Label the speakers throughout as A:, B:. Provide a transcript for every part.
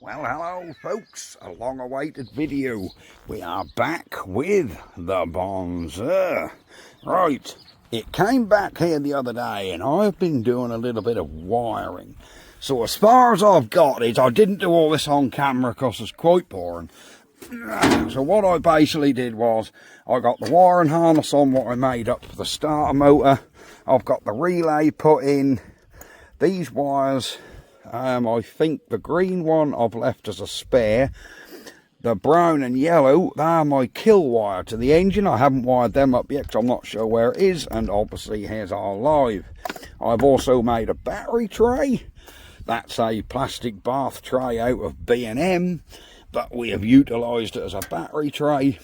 A: Well, hello folks, a long-awaited video. We are back with the Bonser. Right, it came back here the other day and I've been doing a little bit of wiring. So as far as I've got is, I didn't do all this on camera because it's quite boring. So what I basically did was, I got the wiring harness on what I made up for the starter motor. I've got the relay put in, these wires. I think the green one I've left as a spare. The brown and yellow, they're my kill wire to the engine. I haven't wired them up yet because I'm not sure where it is. And obviously here's our live. I've also made a battery tray. That's a plastic bath tray out of B&M, but we have utilised it as a battery tray.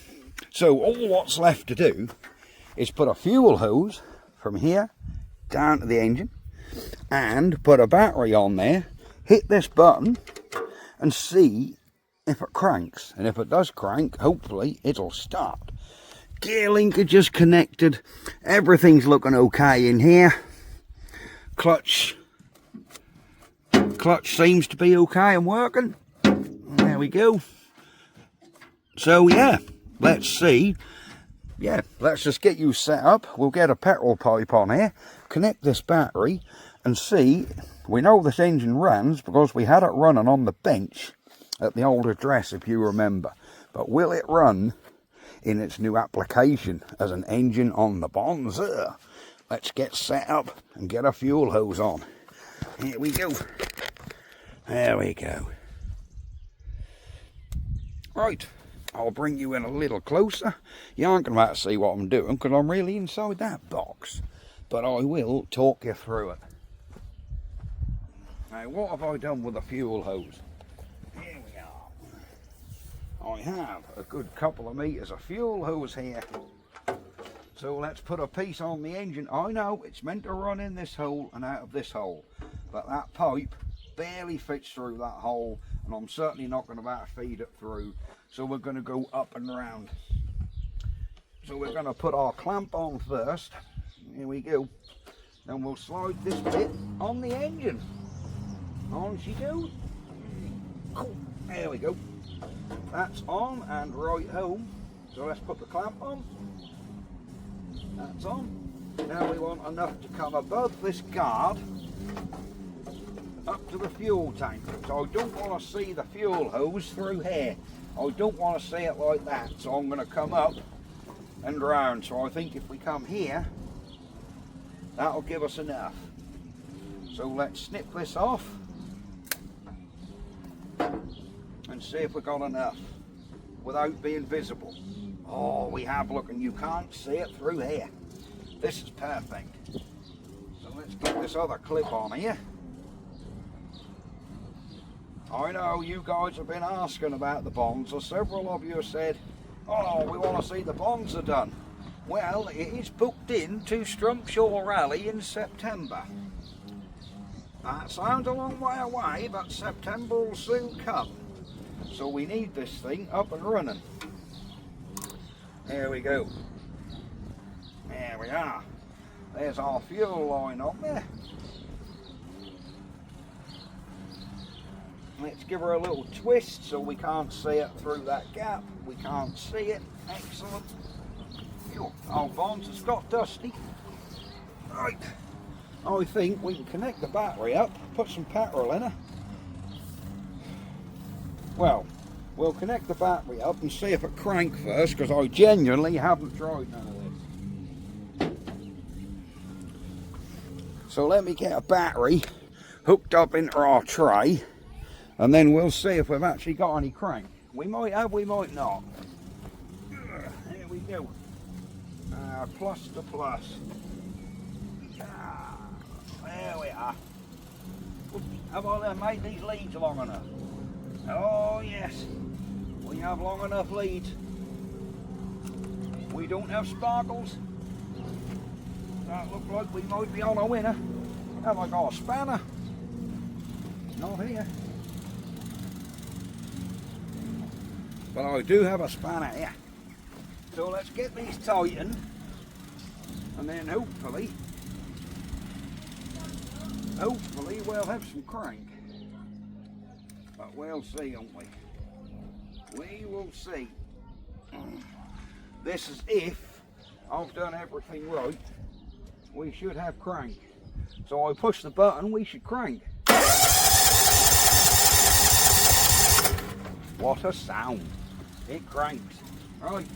A: So all what's left to do is put a fuel hose from here down to the engine and put a battery on there, hit this button and see if it cranks. And if it does crank, hopefully it'll start. Gear linkage is connected, everything's looking okay in here. Clutch seems to be okay and working. There we go. So yeah, let's see. Yeah, let's just get you set up. We'll get a petrol pipe on here, connect this battery and see. We know this engine runs because we had it running on the bench at the old address, if you remember. But will it run in its new application as an engine on the Bonser? Let's get set up and get a fuel hose on. Here we go. There we go. Right, I'll bring you in a little closer. You aren't going to have to see what I'm doing because I'm really inside that box. But I will talk you through it. Now, what have I done with the fuel hose? Here we are. I have a good couple of metres of fuel hose here. So let's put a piece on the engine. I know it's meant to run in this hole and out of this hole, but that pipe barely fits through that hole, and I'm certainly not going to be able to feed it through. So we're going to go up and round. So we're going to put our clamp on first. Here we go. Then we'll slide this bit on the engine. On she goes. There we go. That's on and right home. So let's put the clamp on. That's on. Now we want enough to come above this guard up to the fuel tank. So I don't want to see the fuel hose through here. I don't want to see it like that. So I'm going to come up and round. So I think if we come here, that'll give us enough. So let's snip this off and see if we've got enough without being visible. Oh, we have, look, and you can't see it through here. This is perfect. So let's get this other clip on here. I know you guys have been asking about the Bonser. Several of you have said, oh, we want to see the Bonser done. Well, it is booked in to Strumpshaw Rally in September. That sounds a long way away, but September will soon come. So we need this thing up and running. There we go. There we are. There's our fuel line on there. Let's give her a little twist so we can't see it through that gap. We can't see it. Excellent. Our Bonser's got dusty. Right. I think we can connect the battery up, put some petrol in her. Well, we'll connect the battery up and see if it cranks first, because I genuinely haven't tried none of this. So let me get a battery hooked up into our tray, and then we'll see if we've actually got any crank. We might have, we might not. There we go. Plus to plus. There we are. Have I then made these leads long enough? Oh yes, we have long enough leads. We don't have sparkles. That looks like we might be on a winner. Have I got a spanner? Not here. But I do have a spanner here. So let's get these tightened, and then hopefully we'll have some crank. But But we'll see, won't we? We will see. This is if I've done everything right. We should have crank. So I push the button, we should crank. What a sound. It cranks. Right.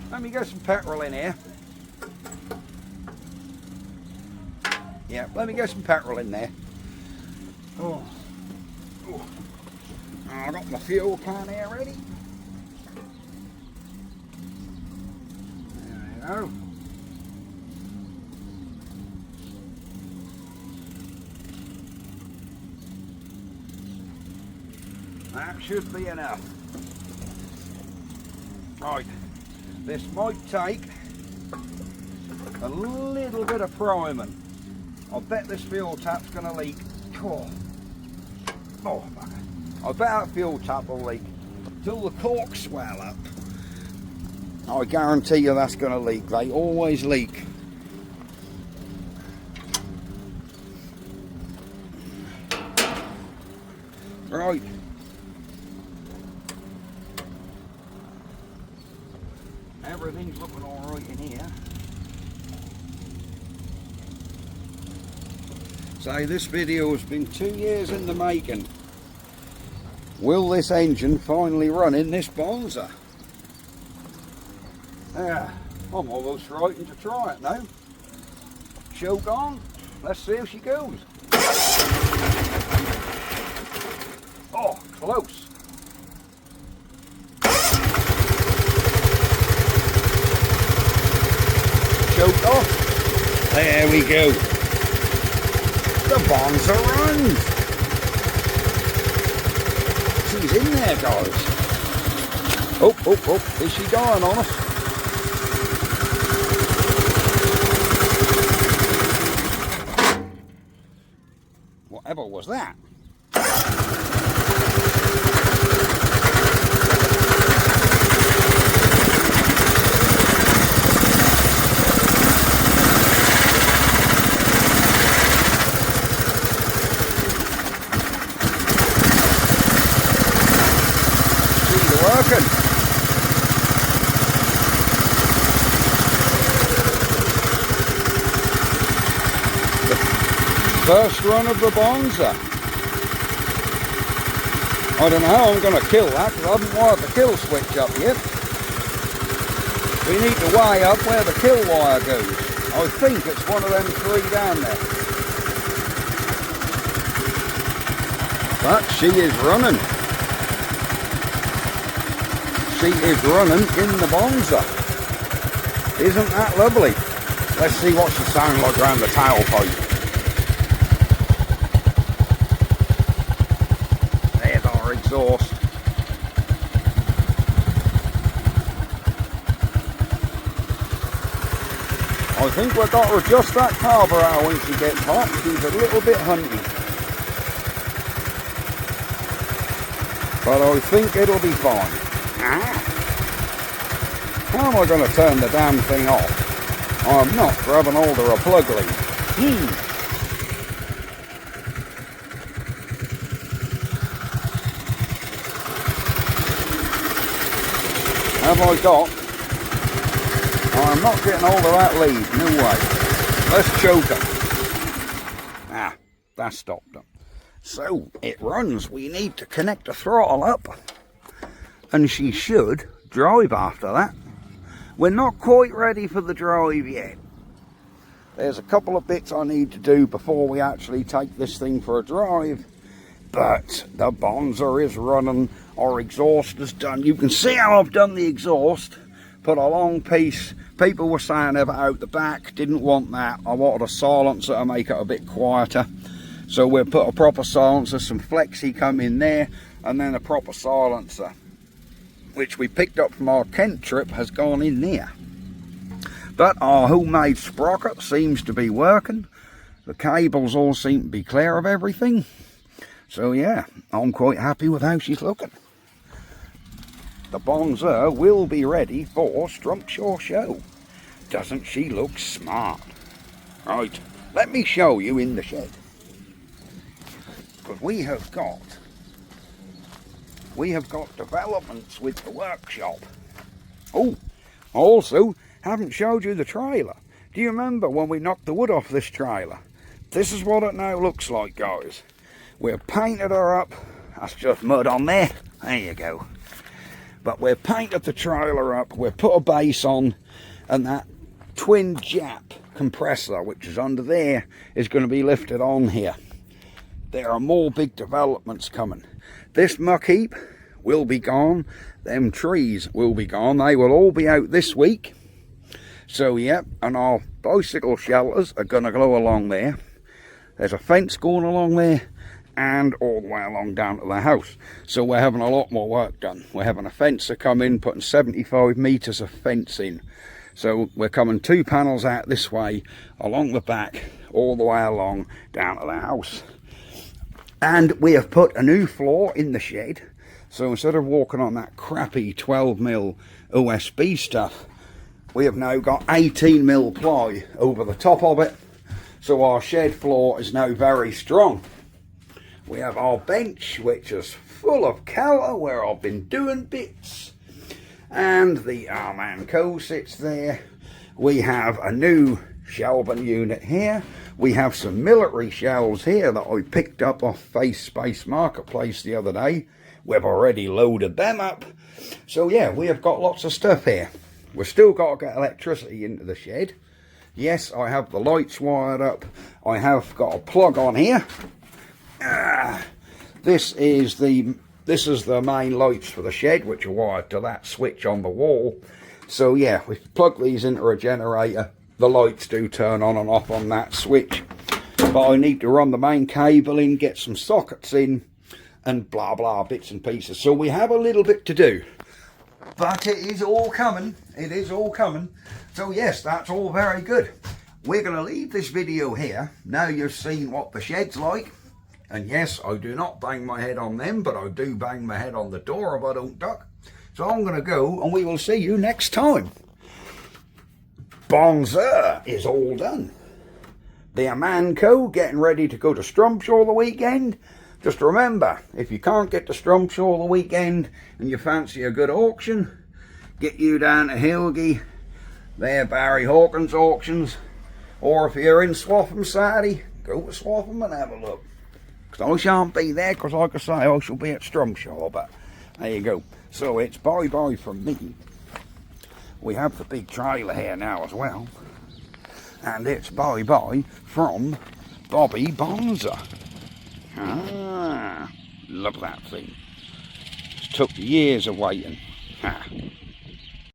A: Let me get some petrol in here. Yeah, let me get some petrol in there. Oh. Oh. I got my fuel can here ready. There we go. That should be enough. Right, this might take a little bit of priming. I bet this fuel tap's going to leak. Oh, I bet that fuel tap will leak till the corks swell up. I guarantee you that's going to leak. They always leak. Right. Everything's looking all right in here. So this video has been 2 years in the making. Will this engine finally run in this Bonser? Yeah, I'm almost frightened to try it now. Choke on. Let's see how she goes. Oh, close. Choked off. There we go. The Bonser runs. She's in there, guys. Oh, is she dying on us? Whatever was that? Working. The first run of the Bonser. I don't know how I'm going to kill that because I haven't wired the kill switch up yet. We need to wire up where the kill wire goes. I think it's one of them 3 down there. But she is running. She is running in the Bonser. Isn't that lovely? Let's see what she sounds like around the tailpipe. There's our exhaust. I think we've got to adjust that carburetor when she gets hot. She's a little bit hunty. But I think it'll be fine. How am I going to turn the damn thing off? I'm not grabbing hold of a plug lead. Have I got? I'm not getting hold of that lead. No way. Let's choke her. That stopped them. So it runs. We need to connect the throttle up. And she should drive after that. We're not quite ready for the drive yet. There's a couple of bits I need to do before we actually take this thing for a drive. But the Bonser is running. Our exhaust is done. You can see how I've done the exhaust. Put a long piece. People were saying ever out the back. Didn't want that. I wanted a silencer to make it a bit quieter. So we'll put a proper silencer. Some flexi come in there. And then a proper silencer, which we picked up from our Kent trip, has gone in there. But our homemade sprocket seems to be working. The cables all seem to be clear of everything. So yeah, I'm quite happy with how she's looking. The Bonser will be ready for Strumpshaw Show. Doesn't she look smart? Right, let me show you in the shed. because we have got developments with the workshop. Oh, also haven't showed you the trailer. Do you remember when we knocked the wood off this trailer? This is what it now looks like, guys. We've painted her up. That's just mud on there. There you go. But we've painted the trailer up. We've put a base on, and that twin Jap compressor, which is under there, is going to be lifted on here. There are more big developments coming. This muck heap will be gone. Them trees will be gone. They will all be out this week. So, yeah, and our bicycle shelters are going to go along there. There's a fence going along there and all the way along down to the house. So we're having a lot more work done. We're having a fencer come in, putting 75 metres of fence in. So we're coming 2 panels out this way, along the back, all the way along down to the house. And we have put a new floor in the shed. So instead of walking on that crappy 12mm OSB stuff, we have now got 18mm ply over the top of it. So our shed floor is now very strong. We have our bench, which is full of counter where I've been doing bits. And the Arman Co sits there. We have a new shelving unit here. We have some military shelves here that I picked up off Face Space Marketplace the other day. We've already loaded them up. So yeah, we have got lots of stuff here. We've still got to get electricity into the shed. Yes, I have the lights wired up. I have got a plug on here. This is the main lights for the shed, which are wired to that switch on the wall. So yeah, we plug these into a generator. The lights do turn on and off on that switch. But I need to run the main cable in, get some sockets in, and blah blah bits and pieces. So we have a little bit to do. But it is all coming. It is all coming. So yes, that's all very good. We're going to leave this video here. Now you've seen what the shed's like. And yes, I do not bang my head on them, but I do bang my head on the door if I don't duck. So I'm going to go, and we will see you next time. Bonser is all done. The Arman Co getting ready to go to Strumpshaw the weekend. Just remember, if you can't get to Strumpshaw the weekend and you fancy a good auction, get you down to Hilgy, there Barry Hawkins auctions. Or if you're in Swaffham Saturday, go to Swaffham and have a look. Because I shan't be there, because like I say, I shall be at Strumpshaw. But there you go. So it's bye-bye from me. We have the big trailer here now as well. And it's bye-bye from Bobby Bonser. Ah, love that thing. It took years of waiting. Ah.